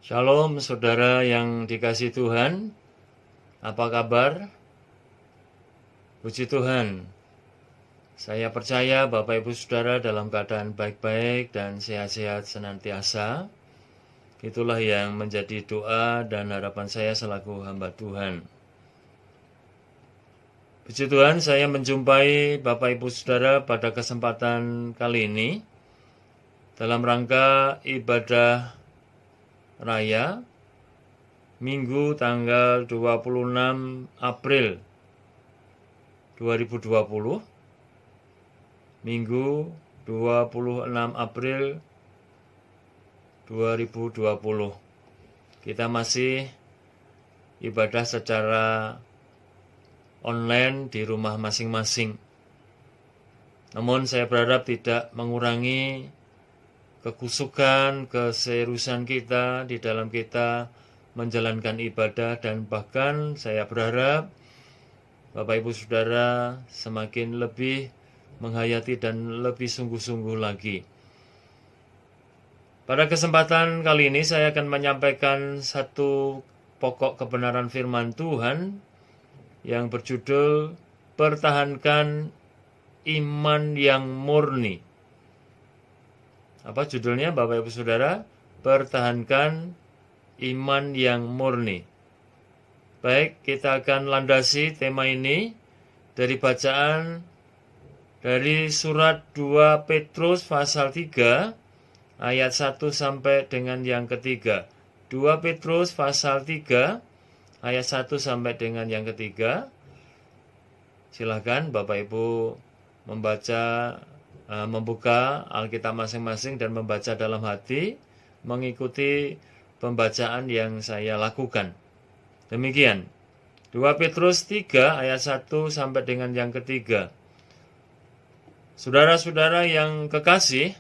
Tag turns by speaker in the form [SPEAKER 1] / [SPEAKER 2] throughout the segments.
[SPEAKER 1] Shalom saudara yang dikasihi Tuhan, apa kabar? Puji Tuhan, saya percaya Bapak Ibu Saudara dalam keadaan baik-baik dan sehat-sehat senantiasa. Itulah yang menjadi doa dan harapan saya selaku hamba Tuhan. Puji Tuhan, saya menjumpai Bapak Ibu Saudara pada kesempatan kali ini dalam rangka ibadah raya Minggu tanggal 26 April 2020, Minggu 26 April 2020. Kita masih ibadah secara online di rumah masing-masing. Namun saya berharap tidak mengurangi kekusukan, keseriusan kita di dalam kita menjalankan ibadah, dan bahkan saya berharap Bapak Ibu Saudara semakin lebih menghayati dan lebih sungguh-sungguh lagi. Pada kesempatan kali ini saya akan menyampaikan satu pokok kebenaran firman Tuhan yang berjudul Pertahankan Iman yang Murni. Apa judulnya Bapak Ibu Saudara? Pertahankan iman yang murni. Baik, kita akan landasi tema ini dari bacaan dari surat 2 Petrus pasal 3 ayat 1 sampai dengan yang ketiga. 2 Petrus pasal 3 ayat 1 sampai dengan yang ketiga. Silakan Bapak Ibu membuka Alkitab masing-masing dan membaca dalam hati, mengikuti pembacaan yang saya lakukan. Demikian, 2 Petrus 3 ayat 1 sampai dengan yang ketiga. Saudara-saudara yang kekasih,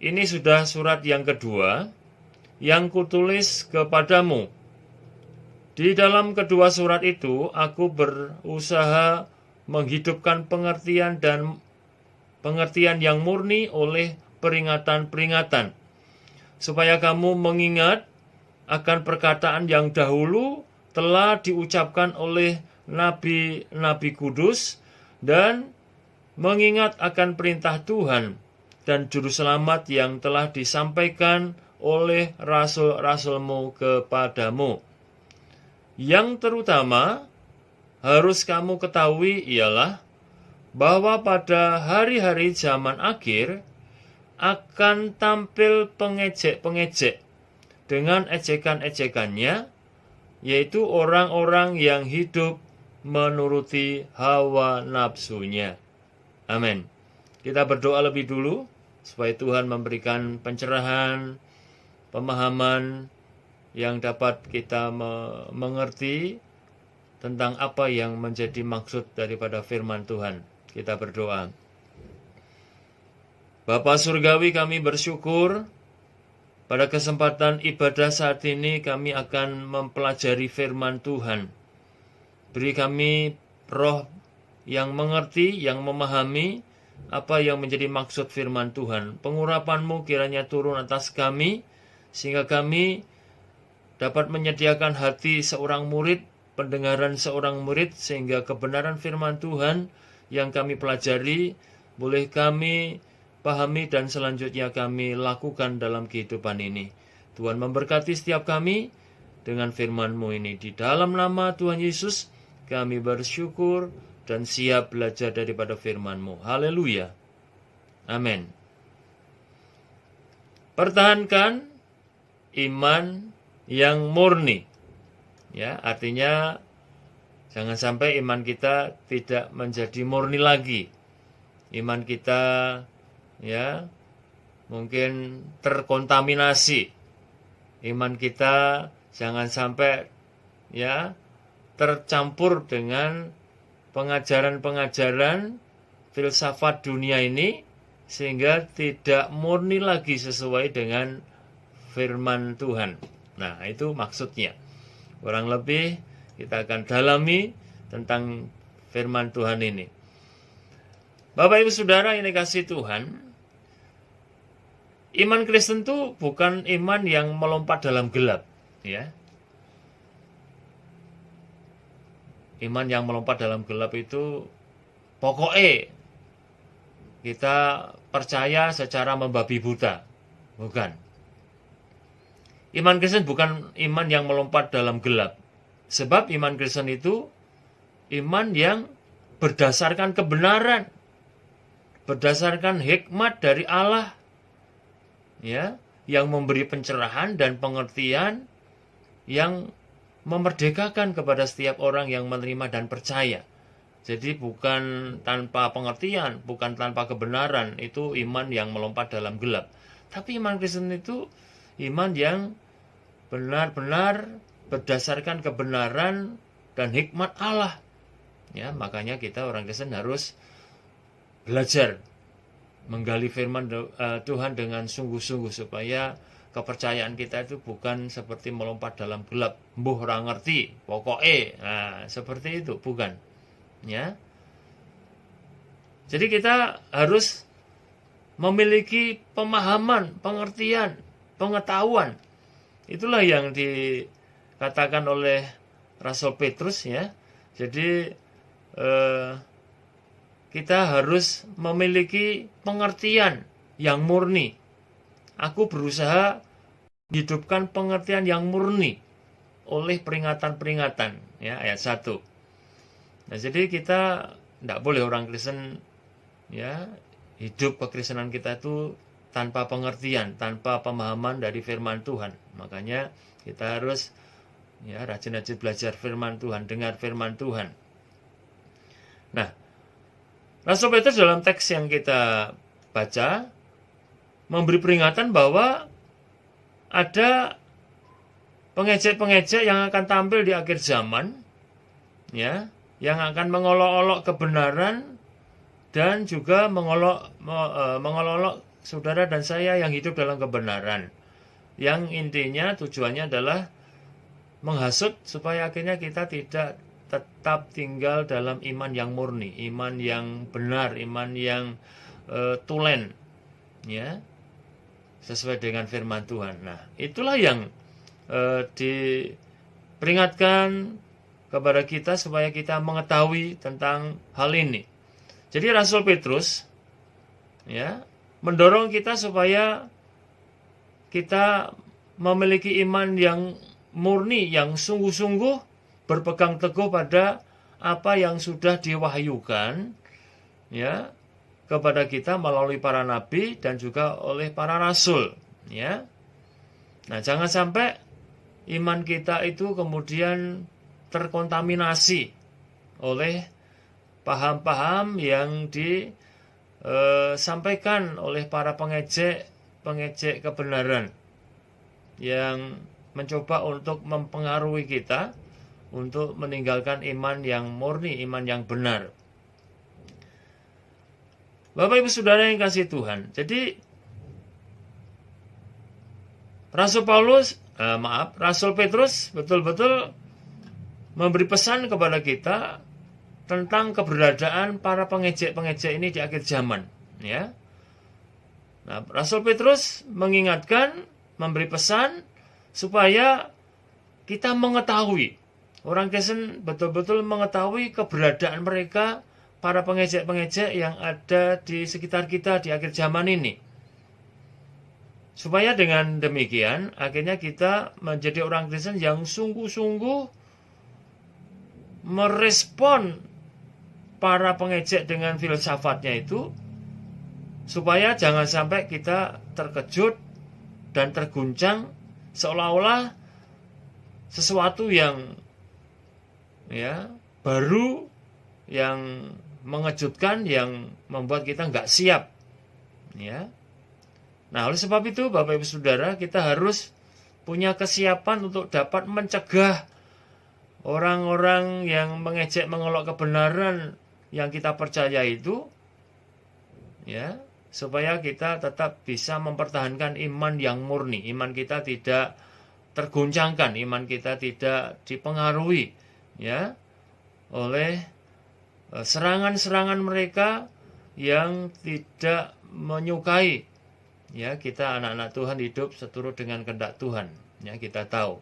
[SPEAKER 1] ini sudah surat yang kedua yang kutulis kepadamu. Di dalam kedua surat itu, aku berusaha menghidupkan pengertian yang murni oleh peringatan-peringatan, supaya kamu mengingat akan perkataan yang dahulu telah diucapkan oleh nabi-nabi kudus, dan mengingat akan perintah Tuhan dan juru selamat yang telah disampaikan oleh rasul-rasulmu kepadamu. Yang terutama harus kamu ketahui ialah bahwa pada hari-hari zaman akhir akan tampil pengejek-pengejek dengan ejekan-ejekannya, yaitu orang-orang yang hidup menuruti hawa nafsunya. Amin. Kita berdoa lebih dulu supaya Tuhan memberikan pencerahan, pemahaman yang dapat kita mengerti tentang apa yang menjadi maksud daripada firman Tuhan. Kita berdoa. Bapa Surgawi, kami bersyukur pada kesempatan ibadah saat ini kami akan mempelajari firman Tuhan. Beri kami roh yang mengerti, yang memahami apa yang menjadi maksud firman Tuhan. Pengurapan-Mu kiranya turun atas kami, sehingga kami dapat menyediakan hati seorang murid, pendengaran seorang murid, sehingga kebenaran firman Tuhan yang kami pelajari boleh kami pahami dan selanjutnya kami lakukan dalam kehidupan ini. Tuhan memberkati setiap kami dengan firman-Mu ini. Di dalam nama Tuhan Yesus kami bersyukur dan siap belajar daripada firman-Mu. Haleluya. Amin. Pertahankan iman yang murni. Ya, artinya jangan sampai iman kita tidak menjadi murni lagi. Iman kita mungkin terkontaminasi. Iman kita jangan sampai tercampur dengan pengajaran-pengajaran filsafat dunia ini, sehingga tidak murni lagi sesuai dengan firman Tuhan. Nah, itu maksudnya. Kurang lebih kita akan dalami tentang firman Tuhan ini. Bapak Ibu Saudara yang dikasihi Tuhan, iman Kristen itu bukan iman yang melompat dalam gelap, ya. Iman yang melompat dalam gelap itu pokoknya kita percaya secara membabi buta. Bukan. Iman Kristen bukan iman yang melompat dalam gelap. Sebab iman Kristen itu iman yang berdasarkan kebenaran, berdasarkan hikmat dari Allah, ya, yang memberi pencerahan dan pengertian yang memerdekakan kepada setiap orang yang menerima dan percaya. Jadi bukan tanpa pengertian, bukan tanpa kebenaran, itu iman yang melompat dalam gelap. Tapi iman Kristen itu iman yang benar-benar berdasarkan kebenaran dan hikmat Allah. Ya, makanya kita orang Kristen harus belajar menggali firman Tuhan dengan sungguh-sungguh supaya kepercayaan kita itu bukan seperti melompat dalam gelap, mbuh ora ngerti, pokoknya, nah, seperti itu, bukan. Ya. Jadi kita harus memiliki pemahaman, pengertian, pengetahuan. Itulah yang dikatakan oleh Rasul Petrus, ya. Jadi kita harus memiliki pengertian yang murni. Aku berusaha hidupkan pengertian yang murni oleh peringatan-peringatan, ya, ayat 1. Nah, jadi kita tidak boleh orang Kristen, ya, hidup kekristenan kita itu tanpa pengertian, tanpa pemahaman dari firman Tuhan. Makanya kita harus, ya, rajin-rajin belajar firman Tuhan, dengar firman Tuhan. Nah, Rasul Petrus dalam teks yang kita baca memberi peringatan bahwa ada pengejek-pengejek yang akan tampil di akhir zaman, ya, yang akan mengolok-olok kebenaran dan juga mengolok-olok saudara dan saya yang hidup dalam kebenaran. Yang intinya tujuannya adalah menghasut supaya akhirnya kita tidak tetap tinggal dalam iman yang murni, iman yang benar, iman yang tulen, ya, sesuai dengan firman Tuhan. Nah, itulah yang diperingatkan kepada kita supaya kita mengetahui tentang hal ini. Jadi Rasul Petrus, ya, mendorong kita supaya kita memiliki iman yang murni, yang sungguh-sungguh berpegang teguh pada apa yang sudah diwahyukan, ya, kepada kita melalui para nabi dan juga oleh para rasul, ya. Nah, jangan sampai iman kita itu kemudian terkontaminasi oleh paham-paham yang disampaikan oleh para pengejek kebenaran yang mencoba untuk mempengaruhi kita untuk meninggalkan iman yang murni, iman yang benar. Bapak Ibu Saudara yang kasih Tuhan, jadi Rasul Petrus betul-betul memberi pesan kepada kita tentang keberadaan para pengejek-pengejek ini di akhir zaman, ya. Nah, Rasul Petrus mengingatkan, memberi pesan supaya kita mengetahui, orang Kristen betul-betul mengetahui keberadaan mereka, para pengejek-pengejek yang ada di sekitar kita di akhir zaman ini. Supaya dengan demikian, akhirnya kita menjadi orang Kristen yang sungguh-sungguh merespon para pengejek dengan filsafatnya itu, supaya jangan sampai kita terkejut dan terguncang seolah-olah sesuatu yang, ya, baru, yang mengejutkan, yang membuat kita nggak siap, ya. Nah, oleh sebab itu Bapak Ibu Saudara, kita harus punya kesiapan untuk dapat mencegah orang-orang yang mengejek, mengolok kebenaran yang kita percaya itu, ya, supaya kita tetap bisa mempertahankan iman yang murni, iman kita tidak terguncangkan, iman kita tidak dipengaruhi, ya, oleh serangan-serangan mereka yang tidak menyukai ya, kita anak-anak Tuhan hidup seturut dengan kehendak Tuhan. Ya, kita tahu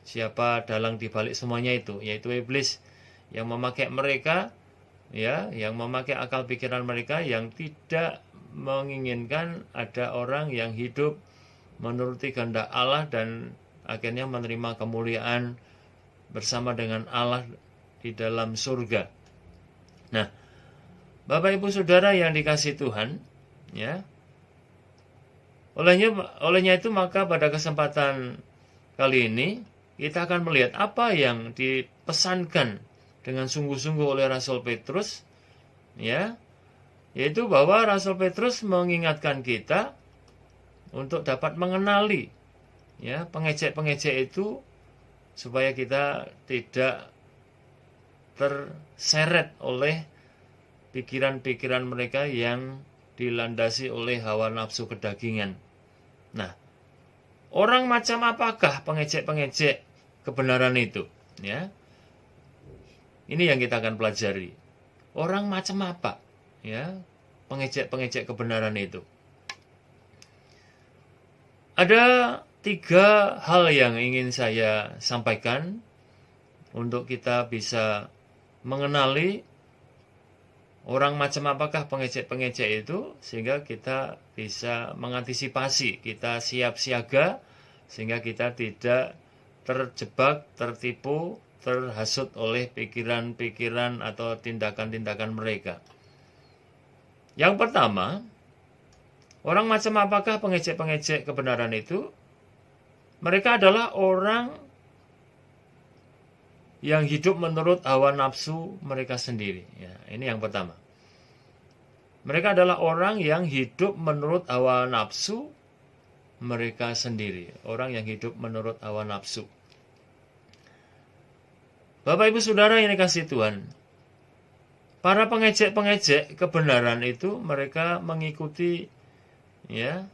[SPEAKER 1] siapa dalang di balik semuanya itu, yaitu iblis yang memakai mereka, ya, yang memakai akal pikiran mereka, yang tidak menginginkan ada orang yang hidup menuruti kehendak Allah dan akhirnya menerima kemuliaan bersama dengan Allah di dalam surga. Nah, Bapak Ibu Saudara yang dikasihi Tuhan, ya, olehnya itu maka pada kesempatan kali ini kita akan melihat apa yang dipesankan dengan sungguh-sungguh oleh Rasul Petrus, ya, yaitu bahwa Rasul Petrus mengingatkan kita untuk dapat mengenali, ya, pengejek-pengejek itu supaya kita tidak terseret oleh pikiran-pikiran mereka yang dilandasi oleh hawa nafsu kedagingan. Nah, orang macam apakah pengejek-pengejek kebenaran itu? Ya, ini yang kita akan pelajari. Orang macam apa? Ya, pengejek-pengejek kebenaran itu. Ada 3 hal yang ingin saya sampaikan untuk kita bisa mengenali orang macam apakah pengejek-pengejek itu, sehingga kita bisa mengantisipasi, kita siap siaga, sehingga kita tidak terjebak, tertipu, terhasut oleh pikiran-pikiran atau tindakan-tindakan mereka. Yang pertama, orang macam apakah pengejek-pengejek kebenaran itu? Mereka adalah orang yang hidup menurut hawa nafsu mereka sendiri. Ya, ini yang pertama. Mereka adalah orang yang hidup menurut hawa nafsu mereka sendiri. Orang yang hidup menurut hawa nafsu. Bapak Ibu Saudara yang dikasihi Tuhan, para pengejek-pengejek kebenaran itu mereka mengikuti, ya,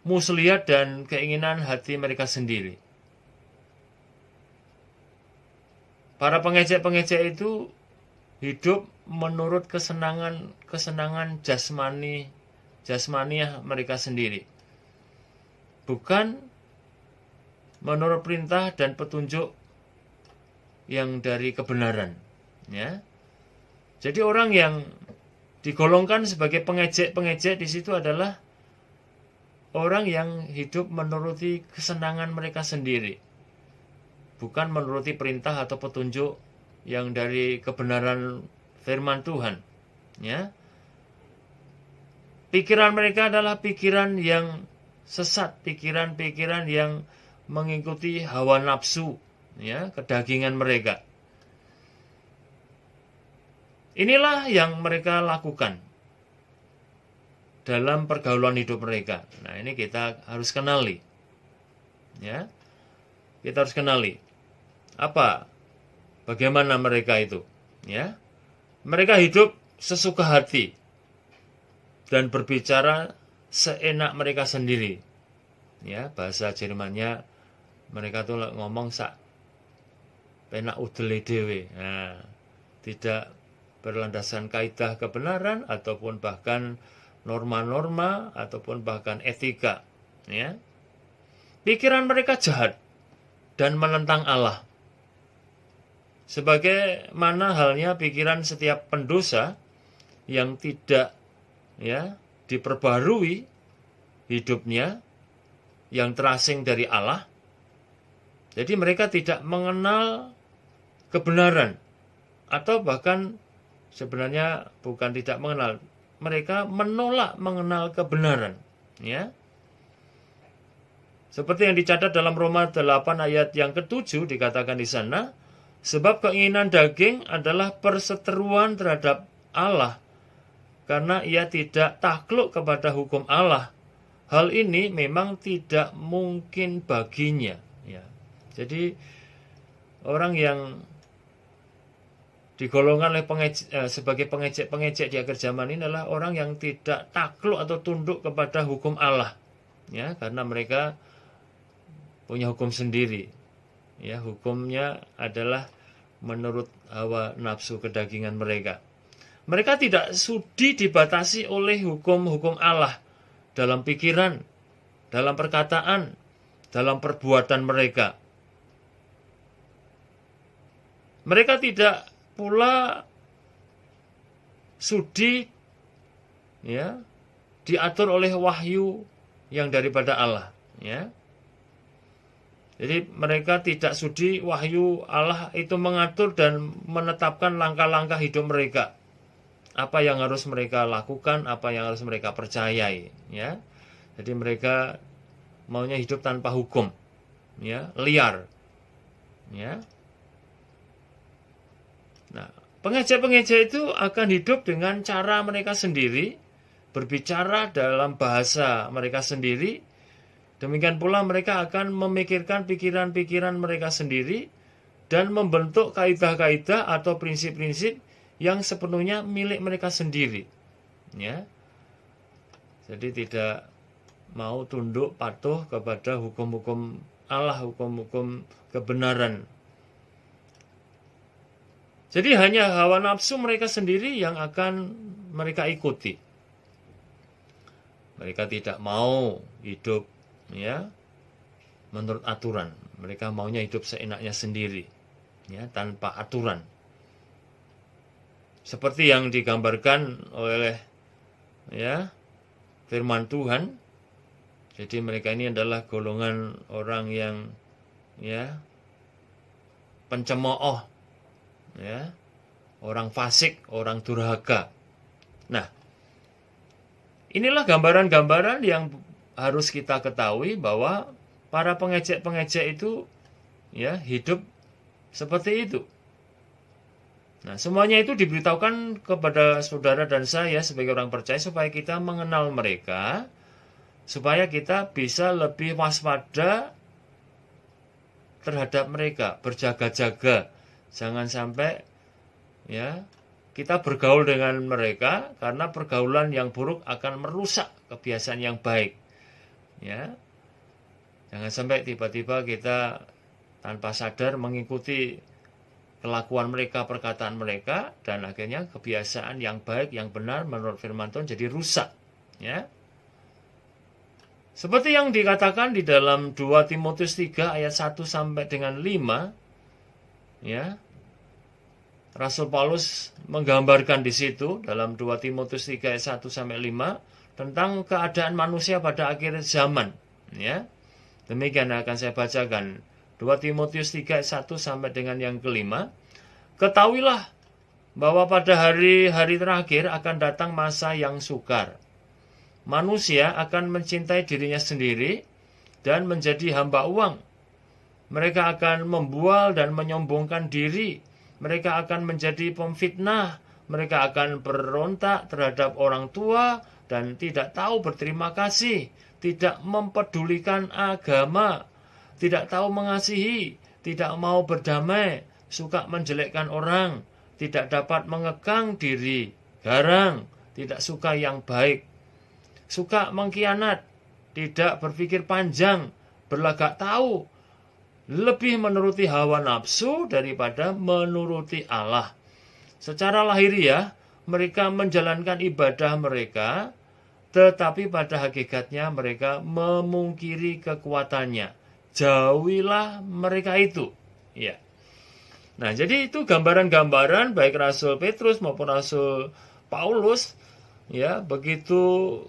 [SPEAKER 1] muslihat dan keinginan hati mereka sendiri. Para pengejek-pengejek itu hidup menurut kesenangan jasmaniah mereka sendiri. Bukan menurut perintah dan petunjuk yang dari kebenaran, ya. Jadi orang yang digolongkan sebagai pengejek-pengejek di situ adalah orang yang hidup menuruti kesenangan mereka sendiri, bukan menuruti perintah atau petunjuk yang dari kebenaran firman Tuhan. Ya, pikiran mereka adalah pikiran yang sesat, pikiran-pikiran yang mengikuti hawa nafsu, ya, kedagingan mereka. Inilah yang mereka lakukan dalam pergaulan hidup mereka. Nah, ini kita harus kenali, ya, kita harus kenali bagaimana mereka itu, ya. Mereka hidup sesuka hati dan berbicara seenak mereka sendiri, ya. Bahasa Jermannya mereka tuh ngomong sak penak udele dewe. Nah, tidak berlandaskan kaidah kebenaran ataupun bahkan norma-norma ataupun bahkan etika, ya. Pikiran mereka jahat dan menentang Allah. Sebagaimana halnya pikiran setiap pendosa yang tidak, ya, diperbarui hidupnya, yang terasing dari Allah. Jadi mereka tidak mengenal kebenaran, atau bahkan sebenarnya bukan tidak mengenal, mereka menolak mengenal kebenaran, ya. Seperti yang dicatat dalam Roma 8 ayat yang ke-7 dikatakan di sana, sebab keinginan daging adalah perseteruan terhadap Allah, karena ia tidak takluk kepada hukum Allah. Hal ini memang tidak mungkin baginya. Ya. Jadi orang yang digolongkan oleh sebagai pengejek-pengejek di akhir zaman ini adalah orang yang tidak takluk atau tunduk kepada hukum Allah, ya, karena mereka punya hukum sendiri. Ya, hukumnya adalah menurut hawa nafsu kedagingan mereka. Mereka tidak sudi dibatasi oleh hukum-hukum Allah dalam pikiran, dalam perkataan, dalam perbuatan mereka. Mereka tidak pula sudi ya diatur oleh wahyu yang daripada Allah, ya. Jadi mereka tidak sudi wahyu Allah itu mengatur dan menetapkan langkah-langkah hidup mereka. Apa yang harus mereka lakukan, apa yang harus mereka percayai, ya. Jadi mereka maunya hidup tanpa hukum, ya, liar, ya. Nah, pengejek-pengejek itu akan hidup dengan cara mereka sendiri, berbicara dalam bahasa mereka sendiri. Demikian pula mereka akan memikirkan pikiran-pikiran mereka sendiri dan membentuk kaidah-kaidah atau prinsip-prinsip yang sepenuhnya milik mereka sendiri. Ya. Jadi tidak mau tunduk patuh kepada hukum-hukum Allah, hukum-hukum kebenaran. Jadi hanya hawa nafsu mereka sendiri yang akan mereka ikuti. Mereka tidak mau hidup ya menurut aturan. Mereka maunya hidup seenaknya sendiri, ya, tanpa aturan. Seperti yang digambarkan oleh ya firman Tuhan. Jadi mereka ini adalah golongan orang yang ya pencemooh, ya, orang fasik, orang durhaka. Nah, inilah gambaran-gambaran yang harus kita ketahui bahwa para pengejek-pengejek itu ya hidup seperti itu. Nah, semuanya itu diberitahukan kepada saudara dan saya sebagai orang percaya supaya kita mengenal mereka, supaya kita bisa lebih waspada terhadap mereka, berjaga-jaga. Jangan sampai ya kita bergaul dengan mereka, karena pergaulan yang buruk akan merusak kebiasaan yang baik. Ya. Jangan sampai tiba-tiba kita tanpa sadar mengikuti kelakuan mereka, perkataan mereka, dan akhirnya kebiasaan yang baik, yang benar menurut firman Tuhan jadi rusak. Ya. Seperti yang dikatakan di dalam 2 Timotius 3 ayat 1 sampai dengan 5, ya. Rasul Paulus menggambarkan di situ dalam 2 Timotius 3 ayat 1 sampai 5 tentang keadaan manusia pada akhir zaman, ya. Demikian akan saya bacakan 2 Timotius 3 ayat 1 sampai dengan yang kelima. Ketahuilah bahwa pada hari-hari terakhir akan datang masa yang sukar. Manusia akan mencintai dirinya sendiri dan menjadi hamba uang. Mereka akan membual dan menyombongkan diri. Mereka akan menjadi pemfitnah. Mereka akan berontak terhadap orang tua dan tidak tahu berterima kasih, tidak mempedulikan agama, tidak tahu mengasihi, tidak mau berdamai, suka menjelekkan orang, tidak dapat mengekang diri, garang, tidak suka yang baik, suka mengkhianat, tidak berpikir panjang, berlagak tahu, lebih menuruti hawa nafsu daripada menuruti Allah. Secara lahiriah, mereka menjalankan ibadah mereka, tetapi pada hakikatnya mereka memungkiri kekuatannya. Jauhilah mereka itu. Ya. Nah, jadi itu gambaran-gambaran baik Rasul Petrus maupun Rasul Paulus, ya, begitu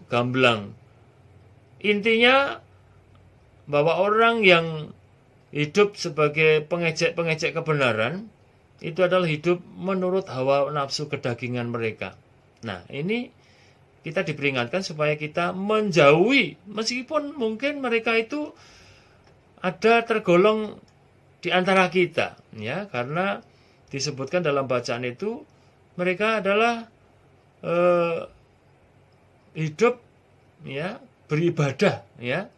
[SPEAKER 1] gamblang. Intinya bahwa orang yang hidup sebagai pengejek-pengejek kebenaran itu adalah hidup menurut hawa nafsu kedagingan mereka. Nah, ini kita diperingatkan supaya kita menjauhi, meskipun mungkin mereka itu ada tergolong di antara kita, ya, karena disebutkan dalam bacaan itu mereka adalah hidup, ya, beribadah, ya.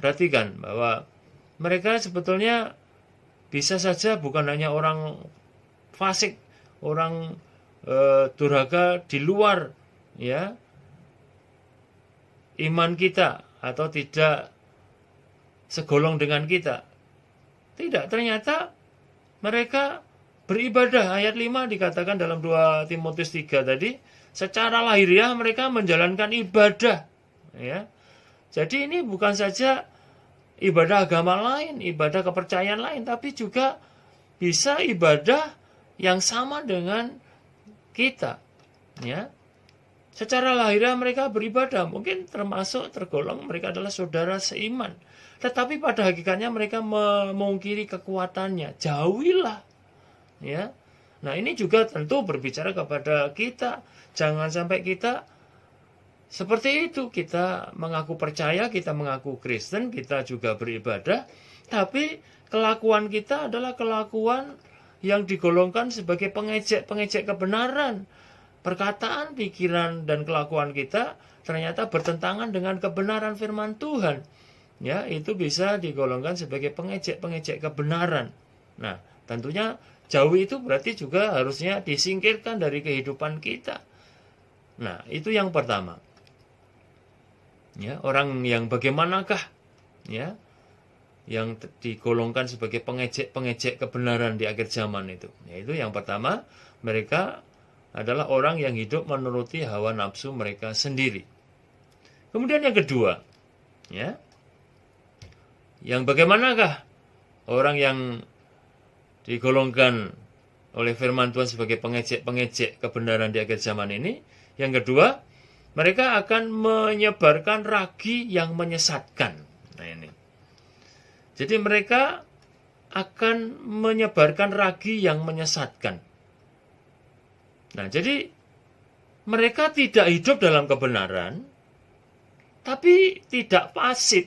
[SPEAKER 1] Perhatikan bahwa mereka sebetulnya bisa saja bukan hanya orang fasik, orang durhaka di luar, ya, iman kita atau tidak segolong dengan kita. Tidak, ternyata mereka beribadah. Ayat 5 dikatakan dalam 2 Timotius 3 tadi, secara lahiriah mereka menjalankan ibadah, ya. Jadi ini bukan saja ibadah agama lain, ibadah kepercayaan lain, tapi juga bisa ibadah yang sama dengan kita, ya. Secara lahiriah mereka beribadah, mungkin termasuk tergolong mereka adalah saudara seiman. Tetapi pada hakikatnya mereka memungkiri kekuatannya. Jauhilah, ya. Nah, ini juga tentu berbicara kepada kita. Jangan sampai kita seperti itu. Kita mengaku percaya, kita mengaku Kristen, kita juga beribadah, tapi kelakuan kita adalah kelakuan yang digolongkan sebagai pengejek kebenaran. Perkataan, pikiran, dan kelakuan kita ternyata bertentangan dengan kebenaran firman Tuhan. Ya, itu bisa digolongkan sebagai pengejek kebenaran. Nah, tentunya jauh itu berarti juga harusnya disingkirkan dari kehidupan kita. Nah, itu yang pertama. Ya, orang yang bagaimanakah, ya, yang digolongkan sebagai pengejek kebenaran di akhir zaman itu. Yaitu yang pertama, mereka adalah orang yang hidup menuruti hawa nafsu mereka sendiri. Kemudian yang kedua, ya, yang bagaimanakah orang yang digolongkan oleh firman Tuhan sebagai pengejek kebenaran di akhir zaman ini? Yang kedua, mereka akan menyebarkan ragi yang menyesatkan. Nah, ini. Jadi mereka akan menyebarkan ragi yang menyesatkan. Nah, jadi mereka tidak hidup dalam kebenaran, tapi tidak pasif.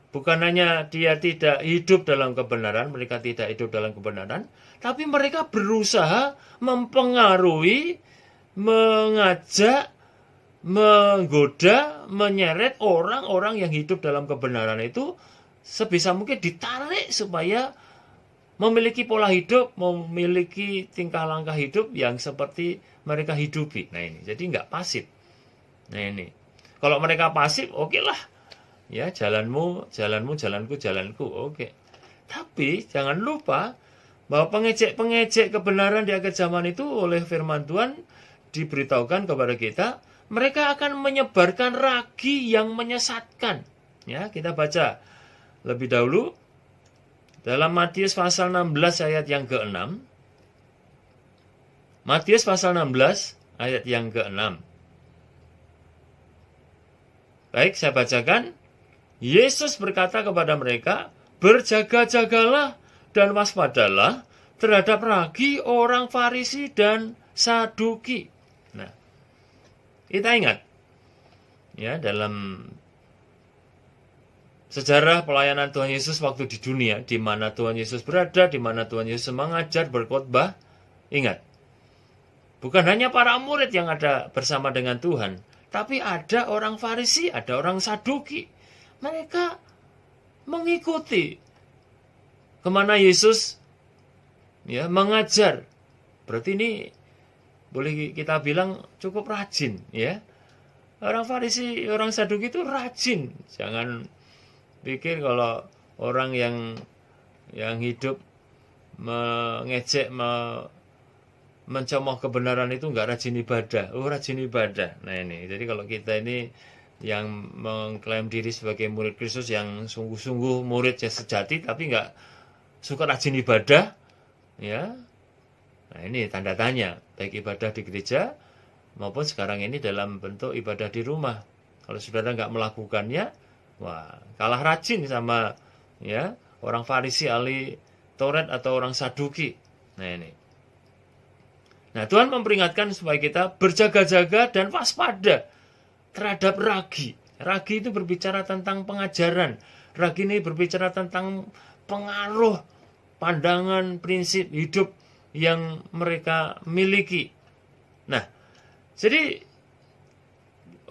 [SPEAKER 1] Bukan hanya dia tidak hidup dalam kebenaran, mereka tidak hidup dalam kebenaran, tapi mereka berusaha mempengaruhi, mengajak, menggoda, menyeret orang-orang yang hidup dalam kebenaran itu sebisa mungkin ditarik supaya memiliki pola hidup, memiliki tingkah langkah hidup yang seperti mereka hidupi. Nah, ini jadi nggak pasif. Nah, ini kalau mereka pasif, oke lah, ya, jalanmu, jalanku, jalanku, oke. Tapi jangan lupa bahwa pengejek kebenaran di akhir zaman itu oleh firman Tuhan diberitahukan kepada kita, mereka akan menyebarkan ragi yang menyesatkan. Ya, kita baca lebih dahulu dalam Matius pasal 16 ayat yang ke-6. Matius pasal 16 ayat yang ke-6. Baik, saya bacakan. Yesus berkata kepada mereka, berjaga-jagalah dan waspadalah terhadap ragi orang Farisi dan Saduki. Nah, kita ingat, ya, dalam sejarah pelayanan Tuhan Yesus waktu di dunia, di mana Tuhan Yesus berada, di mana Tuhan Yesus mengajar, berkhotbah, ingat, bukan hanya para murid yang ada bersama dengan Tuhan, tapi ada orang Farisi, ada orang Saduki. Mereka mengikuti kemana Yesus, ya, mengajar. Berarti ini boleh kita bilang cukup rajin, ya. Orang Farisi, orang Saduki itu rajin. Jangan pikir kalau orang yang hidup mengejek, mencemooh kebenaran itu nggak rajin ibadah. Oh, rajin ibadah. Nah, ini. Jadi kalau kita ini yang mengklaim diri sebagai murid Kristus, yang sungguh-sungguh murid yang sejati, tapi nggak suka rajin ibadah, ya. Nah, ini tanda tanya, baik ibadah di gereja maupun sekarang ini dalam bentuk ibadah di rumah. Kalau saudara nggak melakukannya, wah, kalah rajin sama, ya, orang Farisi, ahli Taurat atau orang Saduki. Nah, ini. Nah, Tuhan memperingatkan supaya kita berjaga-jaga dan waspada terhadap ragi. Ragi itu berbicara tentang pengajaran. Ragi ini berbicara tentang pengaruh, pandangan, prinsip hidup yang mereka miliki. Nah, jadi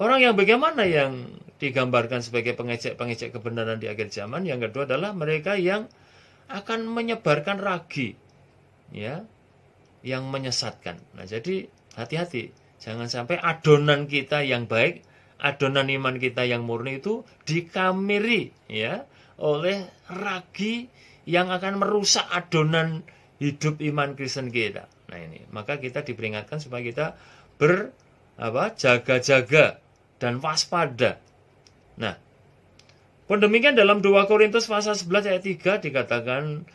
[SPEAKER 1] orang yang bagaimana yang digambarkan sebagai pengejek kebenaran di akhir zaman? Yang kedua adalah mereka yang akan menyebarkan ragi, ya, yang menyesatkan. Nah, jadi hati-hati, jangan sampai adonan kita yang baik, adonan iman kita yang murni itu dikamiri, ya, oleh ragi yang akan merusak adonan hidup iman Kristen kita. Nah, ini, maka kita diperingatkan supaya kita jaga-jaga dan waspada, Nah, pun demikian dalam 2 Korintus pasal 11 ayat 3 dikatakan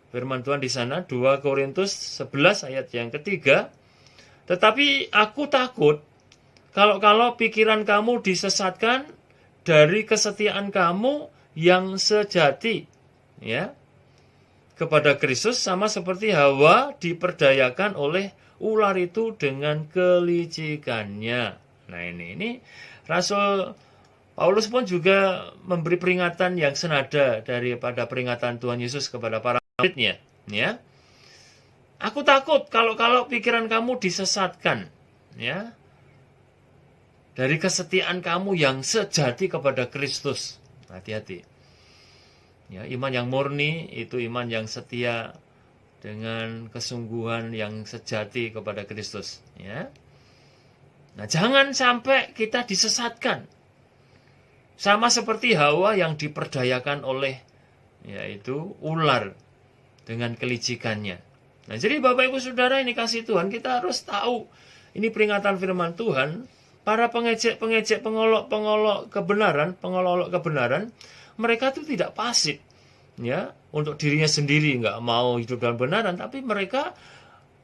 [SPEAKER 1] firman Tuhan di sana, 2 Korintus 11 ayat yang ketiga, tetapi aku takut kalau pikiran kamu disesatkan dari kesetiaan kamu yang sejati, ya, kepada Kristus, sama seperti Hawa diperdayakan oleh ular itu dengan kelicikannya. Nah, ini Rasul Paulus pun juga memberi peringatan yang senada daripada peringatan Tuhan Yesus kepada para muridnya, ya. Aku takut kalau pikiran kamu disesatkan, ya, dari kesetiaan kamu yang sejati kepada Kristus. Hati-hati. Ya, iman yang murni itu iman yang setia dengan kesungguhan yang sejati kepada Kristus, ya. Nah, jangan sampai kita disesatkan sama seperti Hawa yang diperdayakan oleh yaitu ular dengan kelicikannya. Nah, jadi Bapak Ibu Saudara ini kasih Tuhan, kita harus tahu ini peringatan firman Tuhan. Para pengejek-pengejek, pengolok-pengolok kebenaran, mereka itu tidak pasif, ya, untuk dirinya sendiri, nggak mau hidup dalam kebenaran, tapi mereka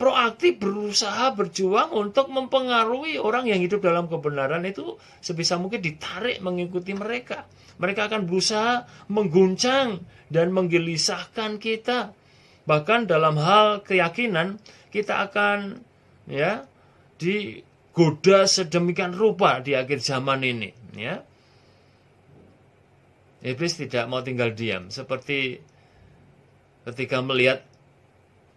[SPEAKER 1] proaktif berusaha berjuang untuk mempengaruhi orang yang hidup dalam kebenaran itu sebisa mungkin ditarik mengikuti mereka. Mereka akan berusaha mengguncang dan menggelisahkan kita. Bahkan dalam hal keyakinan kita akan, ya, digoda sedemikian rupa di akhir zaman ini, ya. Iblis tidak mau tinggal diam, seperti ketika melihat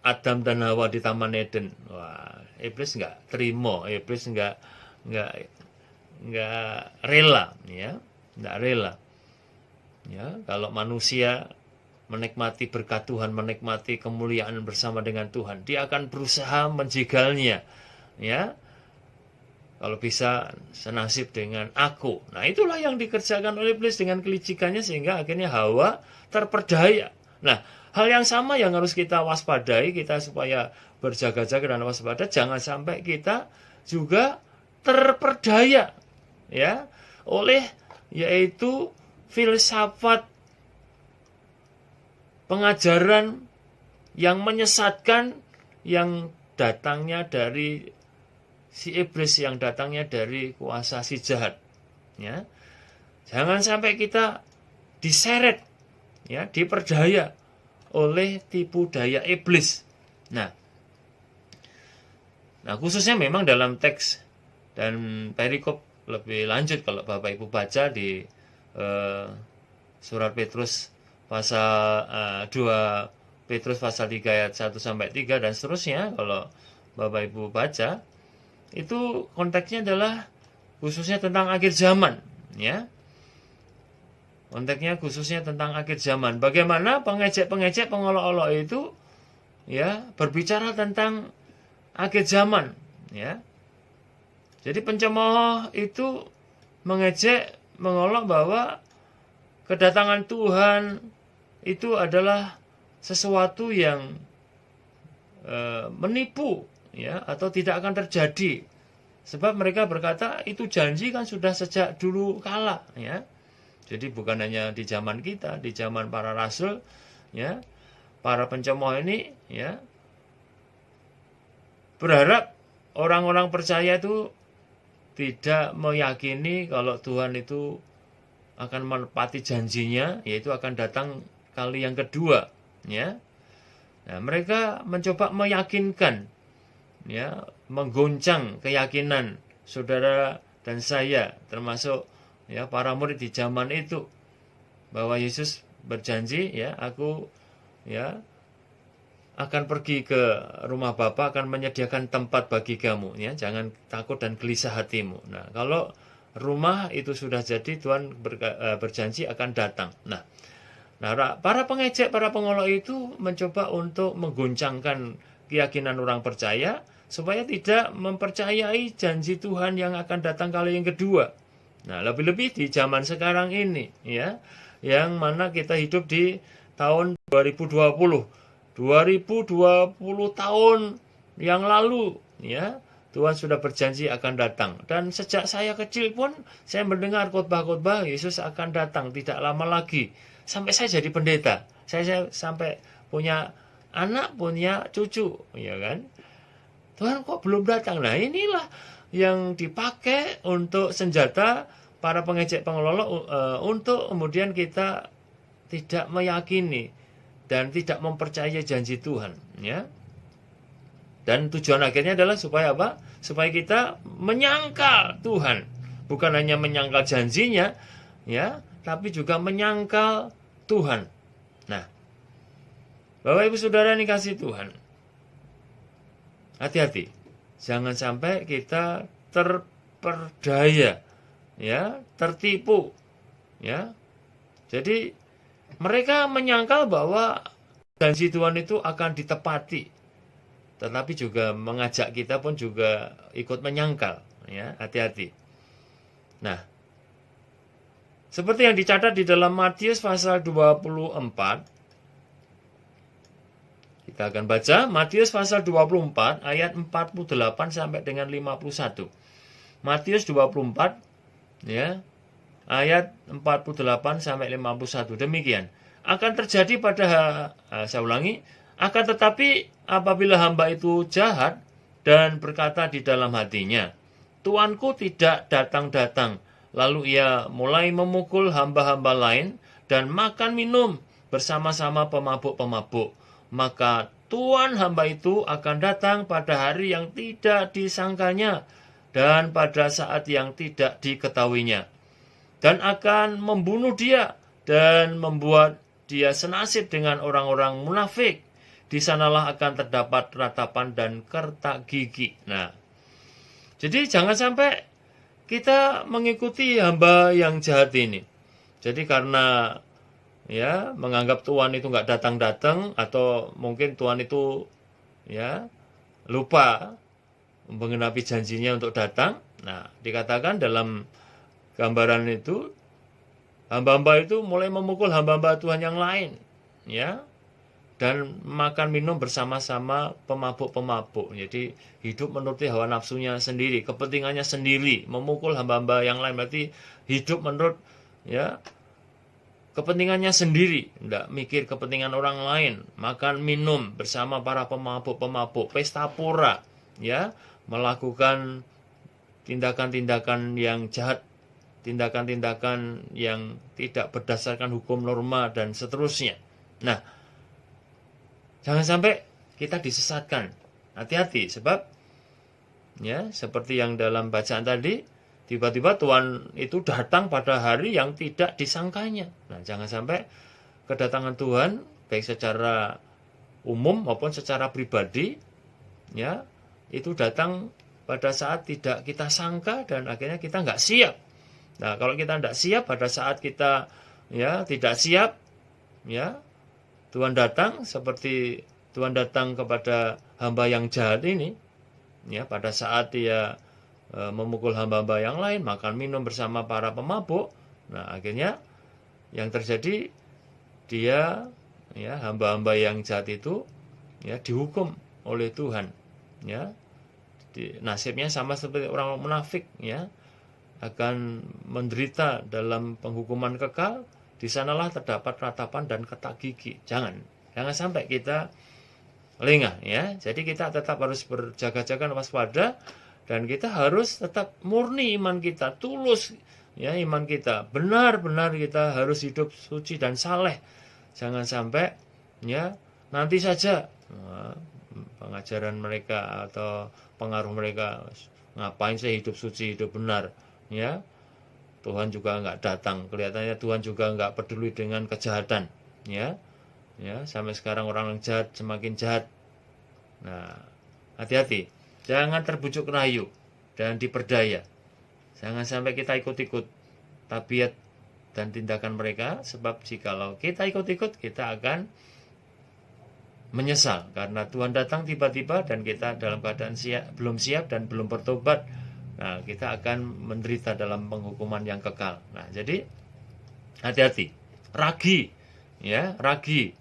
[SPEAKER 1] Adam dan Hawa di Taman Eden. Wah, iblis nggak terima, iblis nggak rela, ya, nggak rela. Ya, kalau manusia menikmati berkat Tuhan, menikmati kemuliaan bersama dengan Tuhan, dia akan berusaha menjegalnya, ya. Kalau bisa senasib dengan aku. Nah, itulah yang dikerjakan oleh iblis dengan kelicikannya sehingga akhirnya Hawa terperdaya. Nah, hal yang sama yang harus kita waspadai, kita supaya berjaga-jaga dan waspada, jangan sampai kita juga terperdaya, ya, oleh yaitu filsafat pengajaran yang menyesatkan yang datangnya dari si iblis, yang datangnya dari kuasa si jahat, ya. Jangan sampai kita diseret, ya, diperdaya oleh tipu daya iblis. Nah, khususnya memang dalam teks dan perikop lebih lanjut kalau Bapak Ibu baca di surat Petrus pasal 2 Petrus pasal 3 ayat 1 sampai 3 dan seterusnya, kalau Bapak Ibu baca, itu konteksnya adalah khususnya tentang akhir zaman, ya. Konteksnya khususnya tentang akhir zaman. Bagaimana pengejek-pengejek, pengolok-olok itu, ya, berbicara tentang akhir zaman, ya. Jadi pencemooh itu mengejek, mengolok bahwa kedatangan Tuhan itu adalah sesuatu yang menipu, ya, atau tidak akan terjadi. Sebab mereka berkata itu janji kan sudah sejak dulu kala, ya. Jadi bukan hanya di zaman kita, di zaman para rasul, ya, para pencemooh ini, ya, berharap orang-orang percaya itu tidak meyakini kalau Tuhan itu akan menepati janjinya, yaitu akan datang kali yang kedua, ya. Nah, mereka mencoba meyakinkan, ya, menggoncang keyakinan saudara dan saya, termasuk, ya, para murid di zaman itu, bahwa Yesus berjanji, ya, aku, ya, akan pergi ke rumah Bapa, akan menyediakan tempat bagi kamu, ya, jangan takut dan gelisah hatimu. Nah, kalau rumah itu sudah jadi, Tuhan berjanji akan datang. Nah, para pengejek, para pengolok itu mencoba untuk menggoncangkan keyakinan orang percaya supaya tidak mempercayai janji Tuhan yang akan datang kali yang kedua. Nah, lebih-lebih di zaman sekarang ini, ya, yang mana kita hidup di tahun 2020 tahun yang lalu, ya, Tuhan sudah berjanji akan datang. Dan sejak saya kecil pun saya mendengar khotbah-khotbah Yesus akan datang tidak lama lagi. Sampai saya jadi pendeta. Saya sampai punya anak, punya cucu, ya kan? Tuhan kok belum datang? Nah, inilah yang dipakai untuk senjata para pengejek pengelola untuk kemudian kita tidak meyakini dan tidak mempercayai janji Tuhan, ya. Dan tujuan akhirnya adalah supaya apa? Supaya kita menyangkal Tuhan. Bukan hanya menyangkal janjinya, ya, tapi juga menyangkal Tuhan. Nah, Bapak Ibu Saudara yang dikasihi Tuhan, hati-hati. Jangan sampai kita terperdaya, ya, tertipu, ya. Jadi mereka menyangkal bahwa janji Tuhan itu akan ditepati. Tetapi juga mengajak kita pun juga ikut menyangkal, ya, hati-hati. Nah, seperti yang dicatat di dalam Matius pasal 24, kita akan baca Matius pasal 24 ayat 48 sampai dengan 51. Matius 24, ya, ayat 48 sampai 51. Demikian. Akan terjadi saya ulangi, akan tetapi apabila hamba itu jahat dan berkata di dalam hatinya, Tuanku tidak datang-datang, lalu ia mulai memukul hamba-hamba lain dan makan minum bersama-sama pemabuk-pemabuk, maka Tuan hamba itu akan datang pada hari yang tidak disangkanya dan pada saat yang tidak diketahuinya, dan akan membunuh dia dan membuat dia senasib dengan orang-orang munafik. Di sanalah akan terdapat ratapan dan kertak gigi. Nah, jadi jangan sampai kita mengikuti hamba yang jahat ini. Jadi karena, ya, menganggap Tuhan itu nggak datang-datang, atau mungkin Tuhan itu, ya, lupa menggenapi janjinya untuk datang. Nah, dikatakan dalam gambaran itu, hamba-hamba itu mulai memukul hamba-hamba Tuhan yang lain, ya, dan makan minum bersama-sama pemabuk-pemabuk. Jadi hidup menuruti hawa nafsunya sendiri, kepentingannya sendiri, memukul hamba-hamba yang lain, berarti hidup menurut, ya, kepentingannya sendiri, tidak mikir kepentingan orang lain, makan minum bersama para pemabuk-pemabuk, pesta pora, ya, melakukan tindakan-tindakan yang jahat, tindakan-tindakan yang tidak berdasarkan hukum norma dan seterusnya. Nah, jangan sampai kita disesatkan. Hati-hati, sebab, ya, seperti yang dalam bacaan tadi, tiba-tiba Tuhan itu datang pada hari yang tidak disangkanya. Nah, jangan sampai kedatangan Tuhan baik secara umum maupun secara pribadi, ya, itu datang pada saat tidak kita sangka dan akhirnya kita nggak siap. Nah, kalau kita tidak siap pada saat kita, ya, tidak siap, ya, Tuhan datang seperti Tuhan datang kepada hamba yang jahat ini, ya, pada saat dia memukul hamba-hamba yang lain, makan minum bersama para pemabuk. Nah, akhirnya yang terjadi, dia, ya, hamba-hamba yang jahat itu, ya, dihukum oleh Tuhan, ya. Nasibnya sama seperti orang munafik, ya, akan menderita dalam penghukuman kekal. Di sanalah terdapat ratapan dan kertak gigi. Jangan sampai kita lengah, ya. Jadi kita tetap harus berjaga-jaga, waspada, dan kita harus tetap murni iman kita, tulus, ya, iman kita. Benar-benar kita harus hidup suci dan saleh. Jangan sampai, ya, nanti saja pengajaran mereka atau pengaruh mereka, ngapain saya hidup suci, hidup benar, ya. Tuhan juga nggak datang, kelihatannya Tuhan juga nggak peduli dengan kejahatan, ya, sampai sekarang orang yang jahat semakin jahat. Nah, hati-hati, jangan terbujuk rayu dan diperdaya. Jangan sampai kita ikut-ikut tabiat dan tindakan mereka, sebab jikalau kita ikut-ikut, kita akan menyesal karena Tuhan datang tiba-tiba dan kita dalam keadaan belum siap dan belum bertobat. Nah, kita akan menderita dalam penghukuman yang kekal. Nah, jadi hati-hati, ragi, ya, ragi,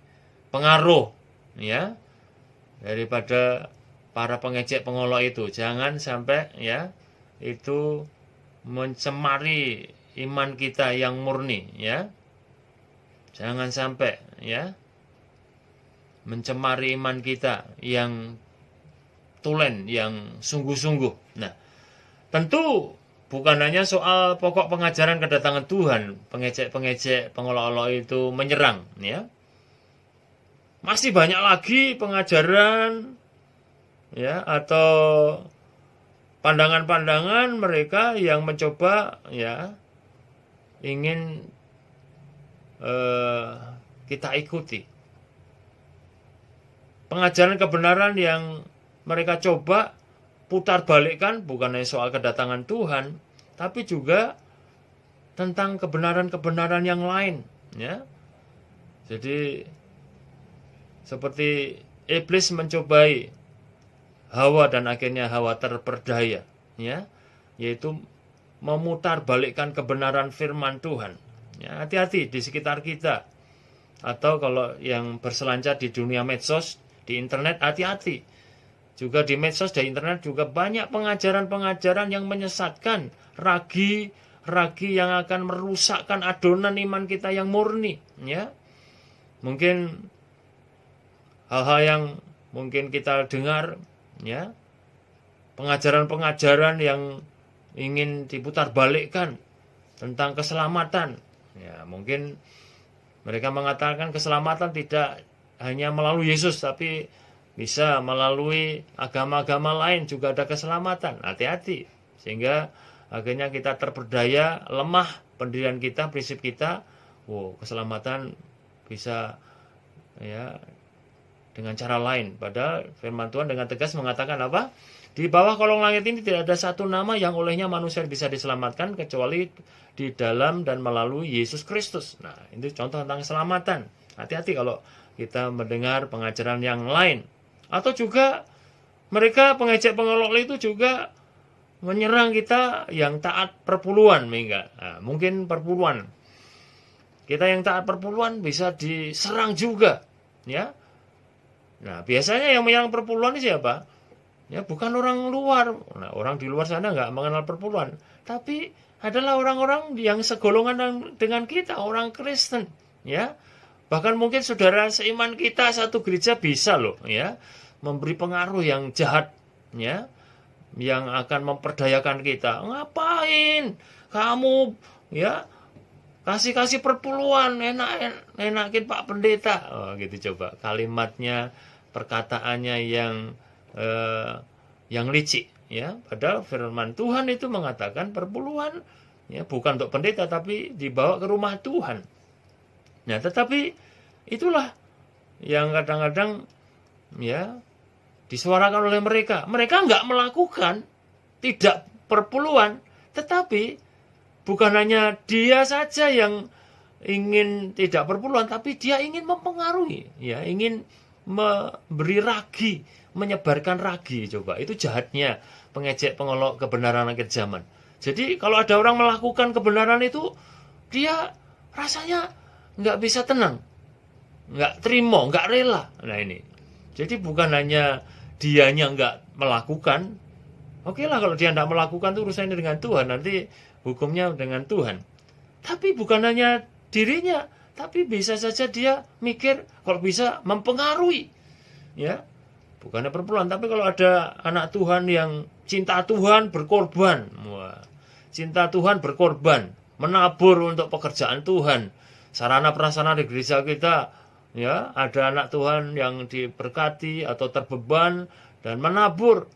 [SPEAKER 1] pengaruh, ya, daripada para pengejek pengolok itu. Jangan sampai ya itu mencemari iman kita yang murni, ya. Jangan sampai ya mencemari iman kita yang tulen, yang sungguh-sungguh. Nah, tentu bukan hanya soal pokok pengajaran kedatangan Tuhan, pengejek-pengejek, pengolok-olok itu menyerang, ya. Masih banyak lagi pengajaran, ya, atau pandangan-pandangan mereka yang mencoba, ya, ingin kita ikuti. Pengajaran kebenaran yang mereka coba putar balikkan bukan hanya soal kedatangan Tuhan, tapi juga tentang kebenaran-kebenaran yang lain, ya. Jadi seperti iblis mencobai Hawa dan akhirnya Hawa terperdaya, ya, yaitu memutar balikkan kebenaran firman Tuhan. Ya, hati-hati di sekitar kita, atau kalau yang berselancar di dunia medsos, di internet, hati-hati. Juga di medsos, di internet juga banyak pengajaran-pengajaran yang menyesatkan, ragi yang akan merusakkan adonan iman kita yang murni, ya. Mungkin hal-hal yang mungkin kita dengar, ya, pengajaran-pengajaran yang ingin diputar balikkan tentang keselamatan. Ya, mungkin mereka mengatakan keselamatan tidak hanya melalui Yesus, tapi bisa melalui agama-agama lain juga ada keselamatan. Hati-hati, sehingga akhirnya kita terperdaya, lemah pendirian kita, prinsip kita. Keselamatan bisa, ya, dengan cara lain. Padahal firman Tuhan dengan tegas mengatakan apa? Di bawah kolong langit ini tidak ada satu nama yang olehnya manusia bisa diselamatkan kecuali di dalam dan melalui Yesus Kristus. Nah, itu contoh tentang keselamatan. Hati-hati kalau kita mendengar pengajaran yang lain. Atau juga mereka pengejek pengolok itu juga menyerang kita yang taat perpuluhan. Mungkin perpuluhan. Kita yang taat perpuluhan bisa diserang juga, ya. Nah, biasanya yang menyerang perpuluhan ini siapa? Ya, bukan orang luar. Nah, orang di luar sana nggak mengenal perpuluhan, tapi adalah orang-orang yang segolongan dengan kita, orang Kristen, ya. Bahkan mungkin saudara seiman kita satu gereja bisa loh, ya, memberi pengaruh yang jahat, ya, yang akan memperdayakan kita. Ngapain kamu, ya, kasih perpuluhan, enakin Pak Pendeta. Gitu coba kalimatnya, perkataannya yang licik, ya. Padahal firman Tuhan itu mengatakan perpuluhan, ya, bukan untuk pendeta tapi dibawa ke rumah Tuhan. Nah, tetapi itulah yang kadang-kadang, ya, disuarakan oleh mereka. Mereka nggak melakukan tidak perpuluhan, tetapi bukan hanya dia saja yang ingin tidak perpuluhan, tapi dia ingin mempengaruhi, ya, ingin memberi ragi, menyebarkan ragi. Coba, itu jahatnya pengejek pengolok kebenaran akhir zaman. Jadi kalau ada orang melakukan kebenaran itu, dia rasanya nggak bisa tenang, nggak terima, nggak rela. Nah, ini. Jadi bukan hanya dianya nggak melakukan. Oke lah, kalau dia nggak melakukan itu urusannya dengan Tuhan, nanti hukumnya dengan Tuhan. Tapi bukan hanya dirinya, tapi bisa saja dia mikir kalau bisa mempengaruhi, ya. Bukannya perpuluhan, tapi kalau ada anak Tuhan yang cinta Tuhan berkorban, cinta Tuhan berkorban, menabur untuk pekerjaan Tuhan. Sarana prasarana di gereja kita, ya, ada anak Tuhan yang diberkati atau terbeban dan menabur.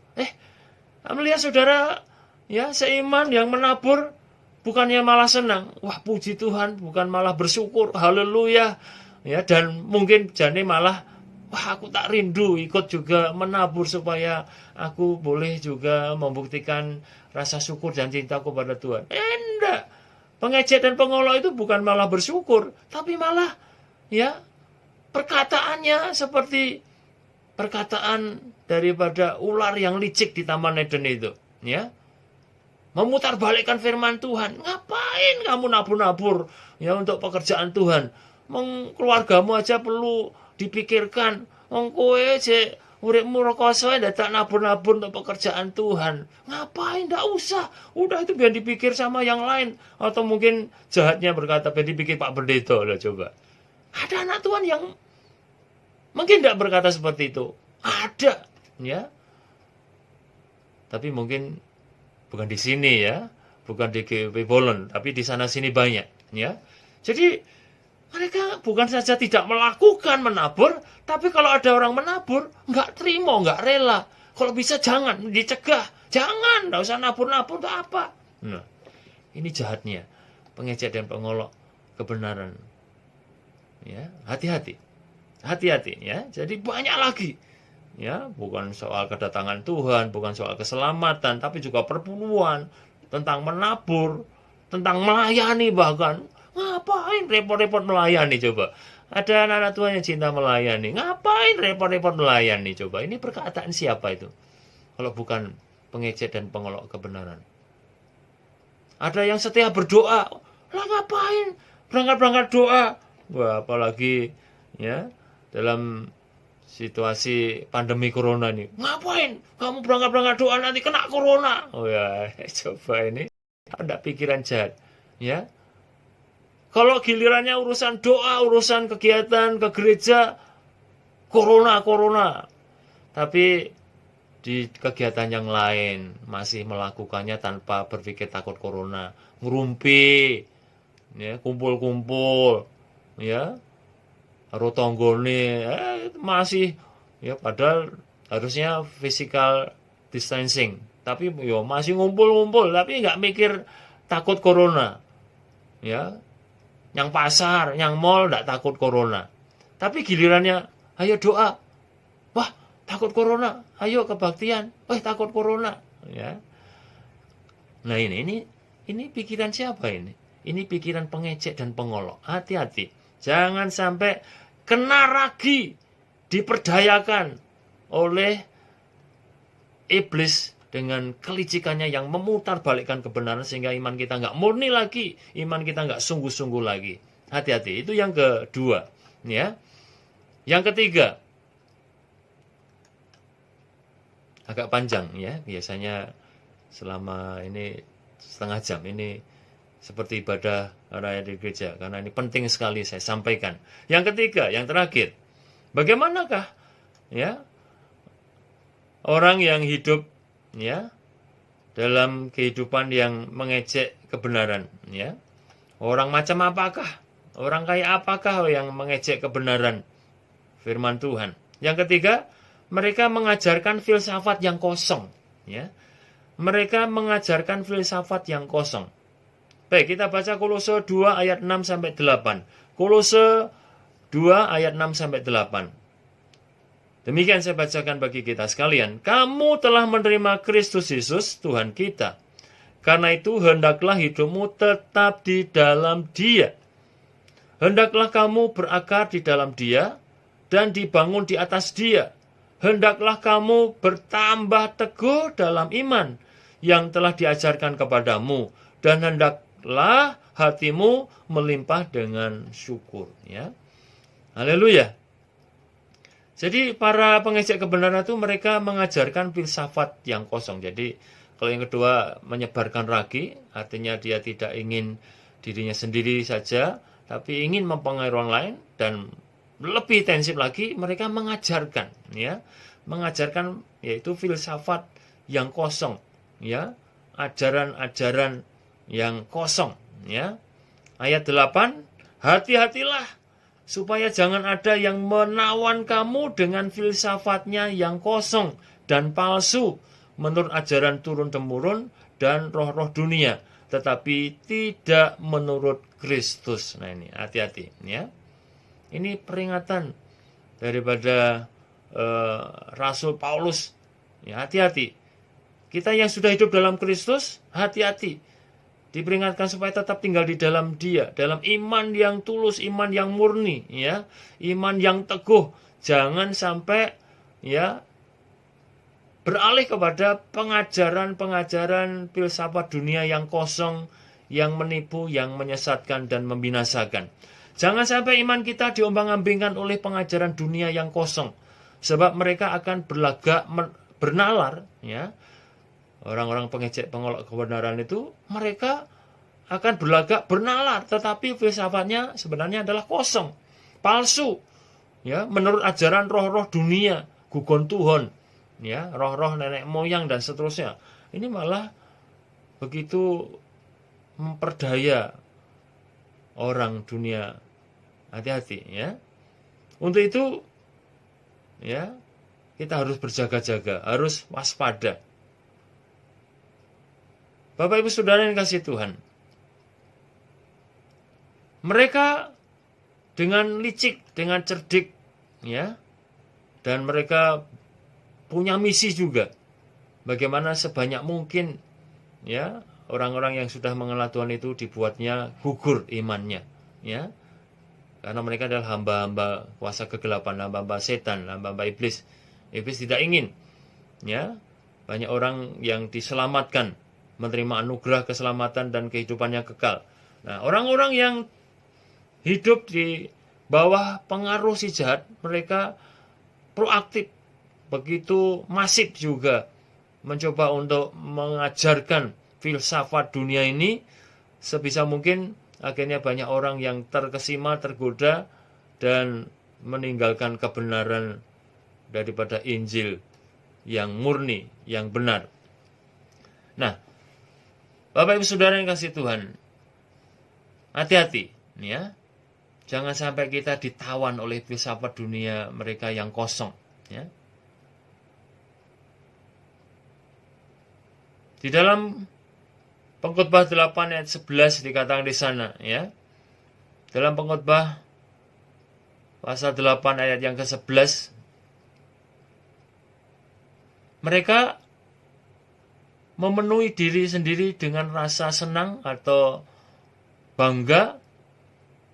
[SPEAKER 1] Melihat saudara, ya, seiman yang menabur, bukannya malah senang, wah puji Tuhan, bukan malah bersyukur, haleluya, ya, dan mungkin jane malah, wah aku tak rindu ikut juga menabur supaya aku boleh juga membuktikan rasa syukur dan cintaku pada Tuhan. Enggak. Pengejek dan pengolok itu bukan malah bersyukur, tapi malah, ya, perkataannya seperti perkataan daripada ular yang licik di Taman Eden itu, ya. Memutarbalikkan firman Tuhan. Ngapain kamu nabur-nabur, ya, untuk pekerjaan Tuhan? Keluargamu aja perlu dipikirkan. Kowe uripmu rekoso dadak nabur-nabur untuk pekerjaan Tuhan. Ngapain? Nggak usah. Udah itu biar dipikir sama yang lain. Atau mungkin jahatnya berkata, biar dipikir Pak Pendeta. Lah coba. Ada anak Tuhan yang mungkin tidak berkata seperti itu. Ada. Ya. Tapi mungkin bukan di sini ya. Bukan di GWP Bolon. Tapi di sana-sini banyak. Ya. Jadi mereka bukan saja tidak melakukan menabur, tapi kalau ada orang menabur, nggak terima, nggak rela. Kalau bisa jangan, dicegah. Jangan, nggak usah nabur-nabur, itu apa? Nah, ini jahatnya pengecek dan pengolok kebenaran. Ya, hati-hati. Hati-hati ya. Jadi banyak lagi. Ya, bukan soal kedatangan Tuhan, bukan soal keselamatan, tapi juga perpuluhan tentang menabur, tentang melayani bahkan. Ngapain repot-repot melayani coba? Ada anak-anak Tuhan yang cinta melayani. Ngapain repot-repot melayani coba? Ini perkataan siapa itu? Kalau bukan pengecek dan pengolok kebenaran. Ada yang setia berdoa. Lah ngapain? Berangkat-berangkat doa. Wah, apalagi ya dalam situasi pandemi corona ini. Ngapain? Kamu berangkat-berangkat doa nanti kena corona. Oh ya, coba ini ada pikiran jahat. Ya. Kalau gilirannya urusan doa, urusan kegiatan ke gereja, corona. Tapi di kegiatan yang lain masih melakukannya tanpa berpikir takut corona. Ngerumpi, ya, kumpul-kumpul, ya, rotonggone, masih, ya, padahal harusnya physical distancing. Tapi yo masih ngumpul-ngumpul, tapi nggak mikir takut corona, ya. Yang pasar, yang mall tidak takut corona. Tapi gilirannya, ayo doa. Wah, takut corona. Ayo kebaktian. Wah, takut corona. Ya. Nah ini pikiran siapa ini? Ini pikiran pengecek dan pengolok. Hati-hati. Jangan sampai kena ragi, diperdayakan oleh iblis dengan kelicikannya yang memutarbalikkan kebenaran sehingga iman kita nggak murni lagi, iman kita nggak sungguh-sungguh lagi. Hati-hati, itu yang kedua. Ya. Yang ketiga, agak panjang ya, biasanya selama ini setengah jam, ini seperti ibadah raya di gereja, karena ini penting sekali saya sampaikan. Yang ketiga, yang terakhir, bagaimanakah ya orang yang hidup ya dalam kehidupan yang mengecek kebenaran, ya. Orang macam apakah? Orang kayak apakah yang mengecek kebenaran firman Tuhan? Yang ketiga, mereka mengajarkan filsafat yang kosong, ya. Mereka mengajarkan filsafat yang kosong. Baik, kita baca Kolose 2 ayat 6 sampai 8. Kolose 2 ayat 6 sampai 8. Demikian saya bacakan bagi kita sekalian. Kamu telah menerima Kristus Yesus, Tuhan kita. Karena itu hendaklah hidupmu tetap di dalam Dia. Hendaklah kamu berakar di dalam Dia dan dibangun di atas Dia. Hendaklah kamu bertambah teguh dalam iman yang telah diajarkan kepadamu. Dan hendaklah hatimu melimpah dengan syukur. Ya. Haleluya. Jadi para pengecek kebenaran itu mereka mengajarkan filsafat yang kosong. Jadi kalau yang kedua menyebarkan ragi, artinya dia tidak ingin dirinya sendiri saja, tapi ingin mempengaruhi orang lain. Dan lebih intensif lagi mereka mengajarkan, ya, mengajarkan yaitu filsafat yang kosong, ya, ajaran-ajaran yang kosong, ya. Ayat 8, hati-hatilah supaya jangan ada yang menawan kamu dengan filsafatnya yang kosong dan palsu menurut ajaran turun-temurun dan roh-roh dunia, tetapi tidak menurut Kristus. Nah ini, hati-hati. Ya. Ini peringatan daripada Rasul Paulus. Ya, hati-hati. Kita yang sudah hidup dalam Kristus, hati-hati. Diperingatkan supaya tetap tinggal di dalam Dia, dalam iman yang tulus, iman yang murni, ya, iman yang teguh. Jangan sampai ya beralih kepada pengajaran-pengajaran filsafat dunia yang kosong, yang menipu, yang menyesatkan dan membinasakan. Jangan sampai iman kita diombang-ambingkan oleh pengajaran dunia yang kosong. sebab mereka akan bernalar, ya. Orang-orang pengejek pengolok kebenaran itu, mereka akan bernalar, tetapi filsafatnya sebenarnya adalah kosong, palsu, ya, menurut ajaran roh-roh dunia, gugon Tuhan, ya, roh-roh nenek moyang dan seterusnya. Ini malah begitu memperdaya orang dunia. Hati-hati, ya. Untuk itu, ya, kita harus berjaga-jaga, harus waspada. Bapak Ibu Saudara yang kasih Tuhan, mereka dengan licik, dengan cerdik, ya, dan mereka punya misi juga. Bagaimana sebanyak mungkin, ya, orang-orang yang sudah mengenal Tuhan itu dibuatnya gugur imannya, ya, karena mereka adalah hamba-hamba kuasa kegelapan, hamba-hamba setan, hamba-hamba iblis. Iblis tidak ingin, ya, banyak orang yang diselamatkan, menerima anugerah keselamatan dan kehidupan yang kekal. Nah, orang-orang yang hidup di bawah pengaruh si jahat, mereka proaktif, begitu masif juga mencoba untuk mengajarkan filsafat dunia ini sebisa mungkin. Akhirnya banyak orang yang terkesima, tergoda, dan meninggalkan kebenaran daripada Injil yang murni, yang benar. Nah, Bapak Ibu Saudara yang kasih Tuhan, hati-hati, ya. Jangan sampai kita ditawan oleh filsafat dunia mereka yang kosong, ya. Di dalam Pengkhotbah 8 ayat 11 dikatakan di sana, ya. Dalam Pengkhotbah pasal 8 ayat yang ke-11, mereka memenuhi diri sendiri dengan rasa senang atau bangga,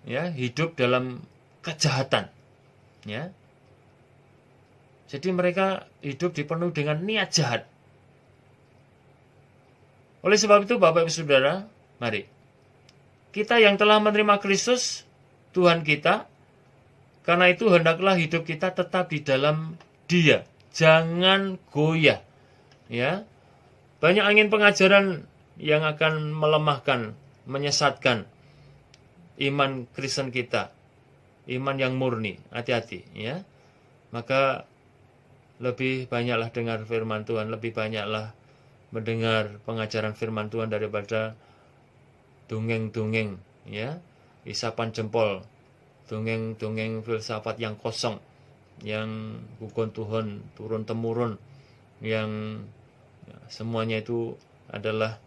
[SPEAKER 1] ya, hidup dalam kejahatan, ya. Jadi mereka hidup dipenuhi dengan niat jahat. Oleh sebab itu Bapak Ibu Saudara, mari kita yang telah menerima Kristus Tuhan kita, karena itu hendaklah hidup kita tetap di dalam Dia, jangan goyah, ya. Banyak angin pengajaran yang akan melemahkan, menyesatkan iman Kristen kita, iman yang murni. Hati-hati, ya. Maka lebih banyaklah dengar firman Tuhan, lebih banyaklah mendengar pengajaran firman Tuhan daripada dongeng-dongeng, ya, isapan jempol, dongeng-dongeng filsafat yang kosong, yang gugon Tuhan turun-temurun, yang semuanya itu adalah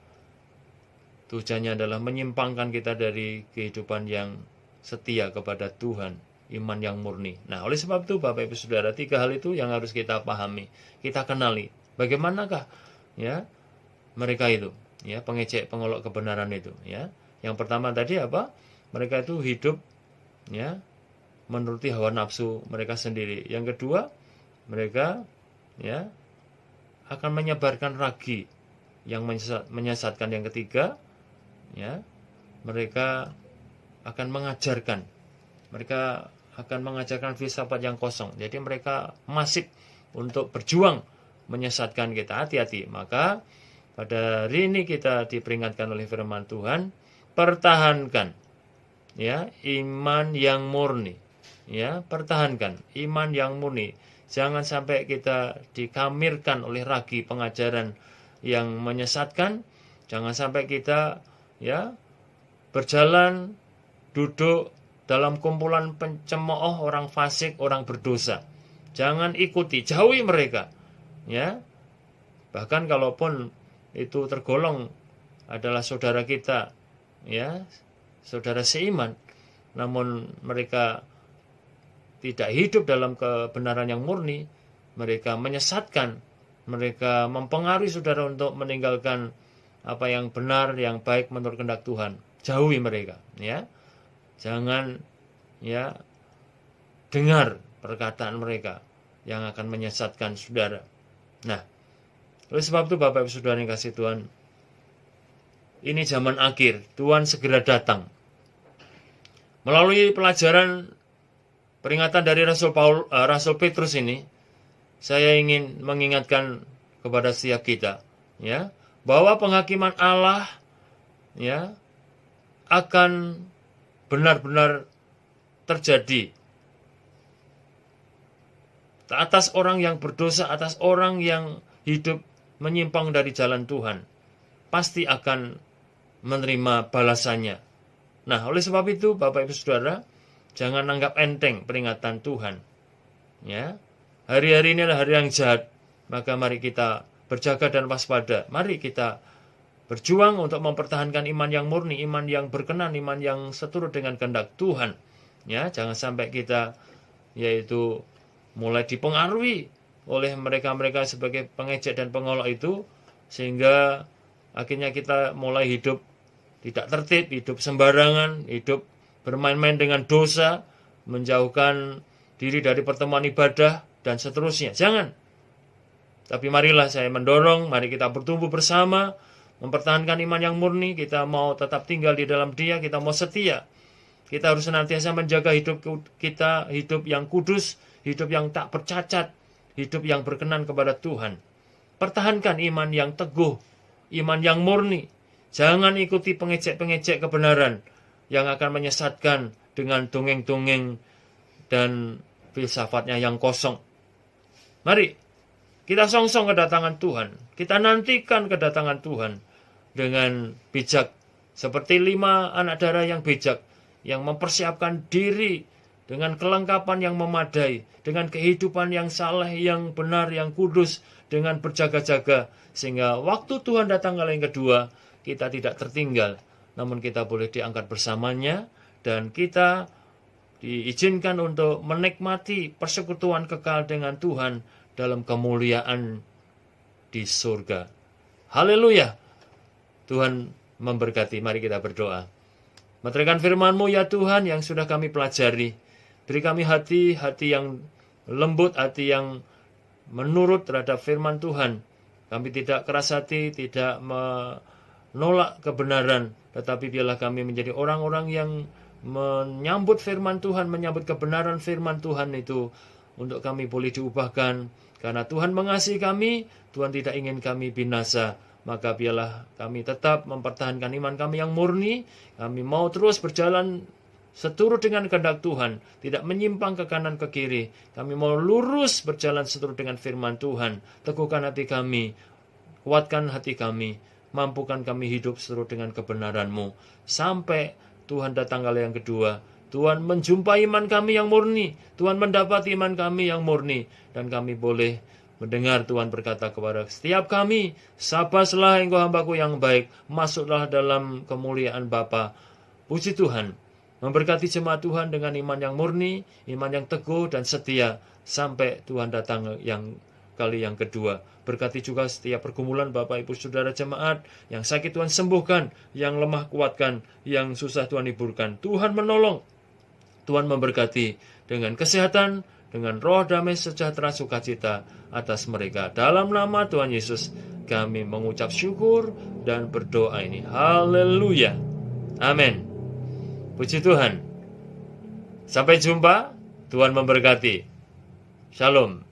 [SPEAKER 1] tujuannya adalah menyimpangkan kita dari kehidupan yang setia kepada Tuhan, iman yang murni. Nah, oleh sebab itu Bapak Ibu Saudara, 3 hal itu yang harus kita pahami, kita kenali. Bagaimanakah, ya, mereka itu, ya, pengejek pengolok kebenaran itu, ya. Yang pertama tadi apa? Mereka itu hidup, ya, menuruti hawa nafsu mereka sendiri. Yang kedua, mereka, ya, akan menyebarkan ragi yang menyesatkan. Yang ketiga, ya, mereka akan mengajarkan, filsafat yang kosong. Jadi mereka masif untuk berjuang menyesatkan kita. Hati-hati. Maka pada hari ini kita diperingatkan oleh firman Tuhan, pertahankan, ya, iman yang murni, ya, pertahankan iman yang murni. Jangan sampai kita dikamirkan oleh ragi pengajaran yang menyesatkan. Jangan sampai kita, ya, berjalan duduk dalam kumpulan pencemooh, orang fasik, orang berdosa. Jangan ikuti, jauhi mereka, ya. Bahkan kalaupun itu tergolong adalah saudara kita, ya, saudara seiman, namun mereka tidak hidup dalam kebenaran yang murni, mereka menyesatkan, mereka mempengaruhi saudara untuk meninggalkan apa yang benar, yang baik menurut kehendak Tuhan. Jauhi mereka, ya. Jangan, ya, dengar perkataan mereka yang akan menyesatkan saudara. Nah, oleh sebab itu Bapak Ibu Saudara yang kasih Tuhan, ini zaman akhir, Tuhan segera datang. Melalui pelajaran peringatan dari Rasul Petrus ini, saya ingin mengingatkan kepada setiap kita, ya, bahwa penghakiman Allah, ya, akan benar-benar terjadi atas orang yang berdosa, atas orang yang hidup menyimpang dari jalan Tuhan. Pasti akan menerima balasannya. Nah, oleh sebab itu, Bapak Ibu Saudara, jangan anggap enteng peringatan Tuhan. Ya, hari-hari ini adalah hari yang jahat, maka mari kita berjaga dan waspada. Mari kita berjuang untuk mempertahankan iman yang murni, iman yang berkenan, iman yang seturut dengan kehendak Tuhan. Ya, jangan sampai kita yaitu mulai dipengaruhi oleh mereka-mereka sebagai pengejek dan pengolok itu, sehingga akhirnya kita mulai hidup tidak tertib, hidup sembarangan, hidup bermain-main dengan dosa, menjauhkan diri dari pertemuan ibadah, dan seterusnya. Jangan. Tapi marilah saya mendorong, mari kita bertumbuh bersama, mempertahankan iman yang murni. Kita mau tetap tinggal di dalam Dia, kita mau setia. Kita harus senantiasa menjaga hidup kita, hidup yang kudus, hidup yang tak bercacat, hidup yang berkenan kepada Tuhan. Pertahankan iman yang teguh, iman yang murni. Jangan ikuti pengejek-pengejek kebenaran yang akan menyesatkan dengan dongeng-dongeng dan filsafatnya yang kosong. Mari kita songsong kedatangan Tuhan. Kita nantikan kedatangan Tuhan dengan bijak. Seperti 5 anak darah yang bijak, yang mempersiapkan diri dengan kelengkapan yang memadai, dengan kehidupan yang saleh, yang benar, yang kudus, dengan berjaga-jaga. Sehingga waktu Tuhan datang kali yang kedua, kita tidak tertinggal, namun kita boleh diangkat bersamanya, dan kita diizinkan untuk menikmati persekutuan kekal dengan Tuhan dalam kemuliaan di surga. Haleluya. Tuhan memberkati. Mari kita berdoa. Meteraikan firman-Mu ya Tuhan yang sudah kami pelajari. Beri kami hati yang lembut, hati yang menurut terhadap firman Tuhan. Kami tidak keras hati, tidak menolak kebenaran, tetapi biarlah kami menjadi orang-orang yang menyambut firman Tuhan, menyambut kebenaran firman Tuhan itu, untuk kami boleh diubahkan. Karena Tuhan mengasihi kami, Tuhan tidak ingin kami binasa. Maka biarlah kami tetap mempertahankan iman kami yang murni. Kami mau terus berjalan seturut dengan kehendak Tuhan, tidak menyimpang ke kanan ke kiri. Kami mau lurus berjalan seturut dengan firman Tuhan. Teguhkan hati kami, kuatkan hati kami, mampukan kami hidup seturut dengan kebenaran-Mu. Sampai Tuhan datang kali yang kedua, Tuhan menjumpai iman kami yang murni, Tuhan mendapati iman kami yang murni, dan kami boleh mendengar Tuhan berkata kepada setiap kami, "Sabaslah engkau hambaku yang baik, masuklah dalam kemuliaan Bapa." Puji Tuhan, memberkati jemaat Tuhan dengan iman yang murni, iman yang teguh dan setia, sampai Tuhan datang yang kali yang kedua. Berkati juga setiap pergumulan Bapak Ibu Saudara jemaat, yang sakit Tuhan sembuhkan, yang lemah kuatkan, yang susah Tuhan hiburkan. Tuhan menolong, Tuhan memberkati dengan kesehatan, dengan roh damai sejahtera sukacita atas mereka. Dalam nama Tuhan Yesus kami mengucap syukur dan berdoa ini. Haleluya. Amin. Puji Tuhan. Sampai jumpa. Tuhan memberkati. Shalom.